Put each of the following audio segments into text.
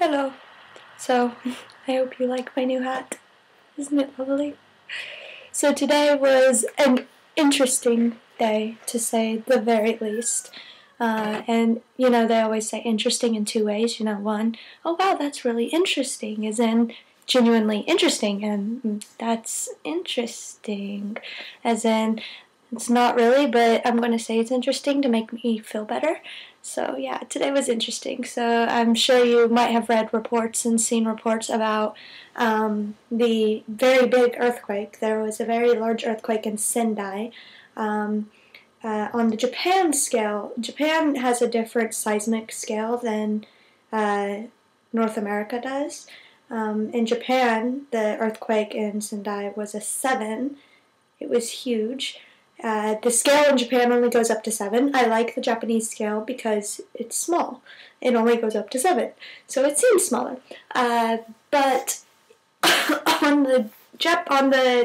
Hello. So, I hope you like my new hat. Isn't it lovely? So today was an interesting day, to say the very least. And, they always say interesting in two ways. One, oh wow, that's really interesting, is in genuinely interesting, and that's interesting, as in, it's not really, but I'm going to say it's interesting to make me feel better. So yeah, today was interesting. So I'm sure you might have read reports and seen reports about the very big earthquake. There was a very large earthquake in Sendai. On the Japan scale, Japan has a different seismic scale than North America does. In Japan, the earthquake in Sendai was a 7. It was huge. The scale in Japan only goes up to 7. I like the Japanese scale because it's small. It only goes up to 7. So it seems smaller. But on the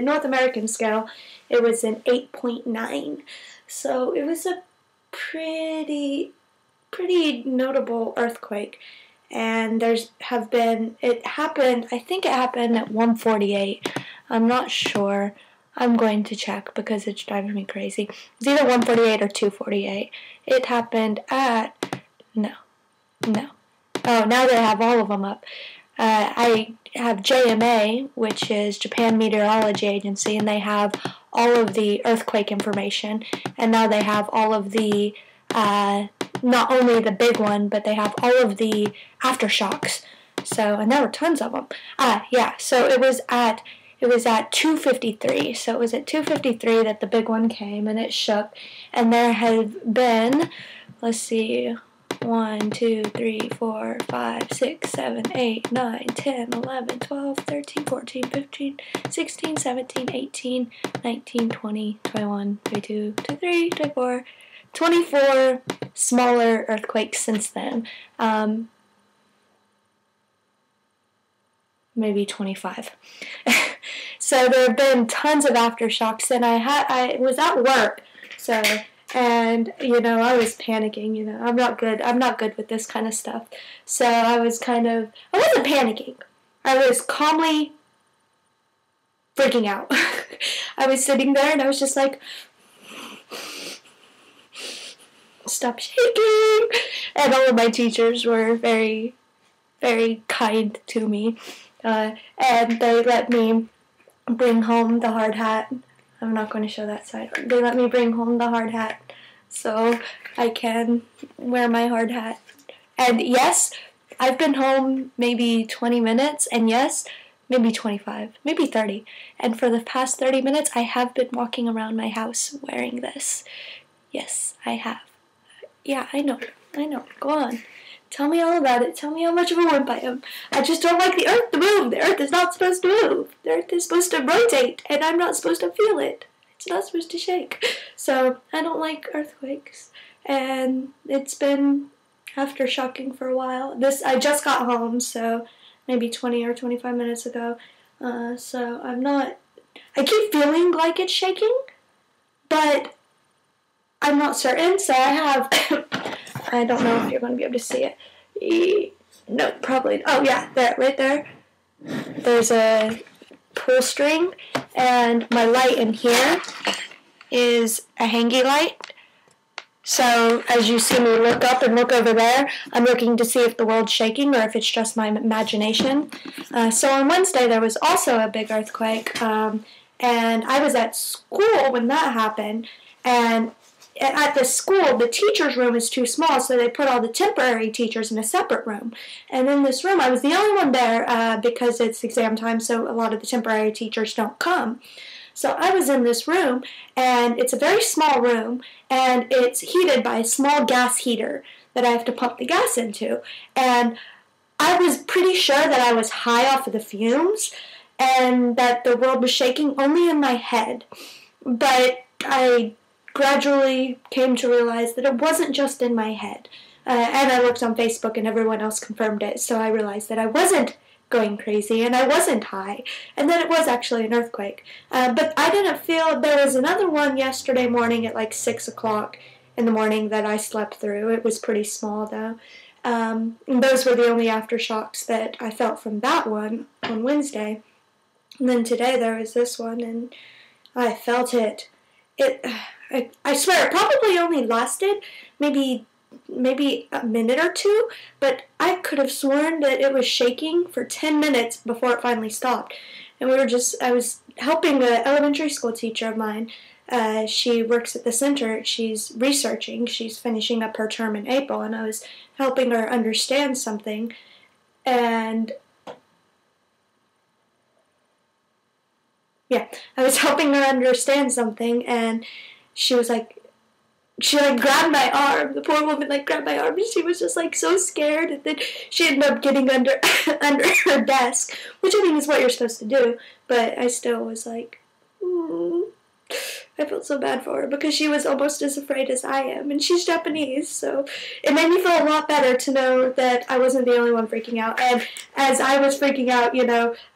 North American scale, it was an 8.9. So it was a pretty notable earthquake. And I think it happened at 1:48. I'm not sure. I'm going to check because it's driving me crazy. It's either 1:48 or 2:48. It happened at... No. Oh, now they have all of them up. I have JMA, which is Japan Meteorology Agency, and they have all of the earthquake information. And now they have all of the, not only the big one, but they have all of the aftershocks. So, and there were tons of them. So it was at 2:53. So it was at 2:53 that the big one came and it shook. And there have been, let's see, 1, 2, 3, 4, 5, 6, 7, 8, 9, 10, 11, 12, 13, 14, 15, 16, 17, 18, 19, 20, 21, 22, 23, 24, 24 smaller earthquakes since then. Maybe 25. So there have been tons of aftershocks, and I was at work, and I was panicking. I'm not good with this kind of stuff. So I wasn't panicking. I was calmly freaking out. I was sitting there and I was just like, stop shaking. And all of my teachers were very, very kind to me. And they let me bring home the hard hat. I'm not going to show that side. They let me bring home the hard hat so I can wear my hard hat. And yes, I've been home maybe 20 minutes, and yes, maybe 25, maybe 30. And for the past 30 minutes, I have been walking around my house wearing this. Yes, I have. Yeah, I know. Go on. Tell me all about it. Tell me how much of a wimp I am. I just don't like the earth to move. The earth is not supposed to move. The earth is supposed to rotate, and I'm not supposed to feel it. It's not supposed to shake. So I don't like earthquakes. And it's been aftershocking for a while. I just got home, so maybe 20 or 25 minutes ago. So I keep feeling like it's shaking, but I'm not certain. So I have... I don't know if you're going to be able to see it. No, probably. Oh, yeah, there, right there. There's a pull string, and my light in here is a hangy light. So, as you see me look up and look over there, I'm looking to see if the world's shaking or if it's just my imagination. So on Wednesday, there was also a big earthquake, and I was at school when that happened, and at the school, the teacher's room is too small, so they put all the temporary teachers in a separate room. And in this room, I was the only one there because it's exam time, so a lot of the temporary teachers don't come. So I was in this room, and it's a very small room, and it's heated by a small gas heater that I have to pump the gas into. And I was pretty sure that I was high off of the fumes, and that the world was shaking only in my head. But I gradually came to realize that it wasn't just in my head. And I looked on Facebook and everyone else confirmed it, so I realized that I wasn't going crazy and I wasn't high, and that it was actually an earthquake. But I didn't feel... There was another one yesterday morning at like 6 o'clock in the morning that I slept through. It was pretty small though. And those were the only aftershocks that I felt from that one on Wednesday. And then today there was this one, and I felt it. I swear, it probably only lasted maybe a minute or two, but I could have sworn that it was shaking for 10 minutes before it finally stopped. And I was helping an elementary school teacher of mine. She works at the center. She's researching. She's finishing up her term in April, and I was helping her understand something. And yeah, I was helping her understand something, and she grabbed my arm. The poor woman grabbed my arm, and she was just so scared. And then she ended up getting under under her desk, which I mean is what you're supposed to do. But I still was I felt so bad for her because she was almost as afraid as I am, and she's Japanese, so it made me feel a lot better to know that I wasn't the only one freaking out. And as I was freaking out,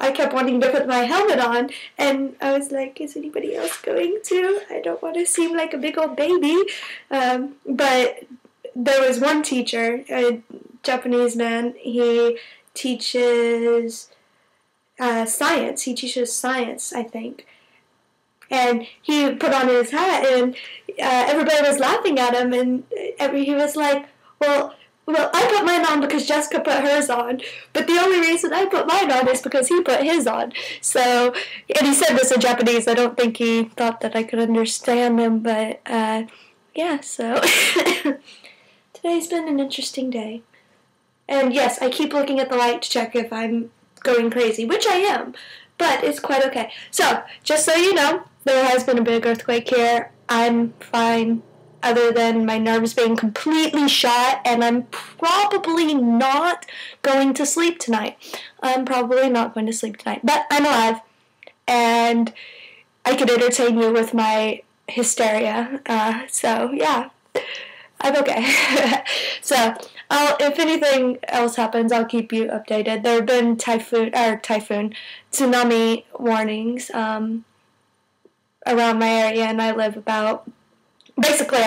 I kept wanting to put my helmet on, and I was like, is anybody else going to? I don't want to seem like a big old baby. But there was one teacher, a Japanese man. He teaches science. He teaches science, I think. And he put on his hat, and everybody was laughing at him, and he was like, well, I put mine on because Jessica put hers on, but the only reason I put mine on is because he put his on. So, and he said this in Japanese. I don't think he thought that I could understand him, but yeah, so today's been an interesting day. And yes, I keep looking at the light to check if I'm going crazy, which I am, but it's quite okay. So, just so you know, there has been a big earthquake here. I'm fine, other than my nerves being completely shot, and I'm probably not going to sleep tonight. But I'm alive, and I could entertain you with my hysteria. So, yeah, I'm okay. So, if anything else happens, I'll keep you updated. There have been tsunami warnings around my area, and I live basically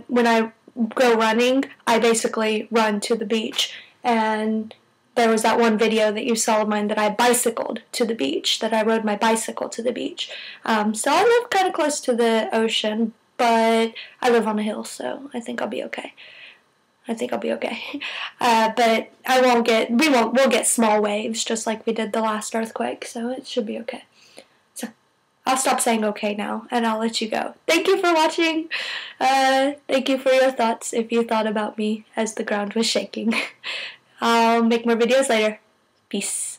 when I go running, I basically run to the beach. And there was that one video that you saw of mine that I bicycled to the beach, that I rode my bicycle to the beach. So I live kind of close to the ocean, but I live on a hill, so I think I'll be okay. But we'll get small waves just like we did the last earthquake, so it should be okay. So I'll stop saying okay now, and I'll let you go. Thank you for watching. Thank you for your thoughts if you thought about me as the ground was shaking. I'll make more videos later. Peace.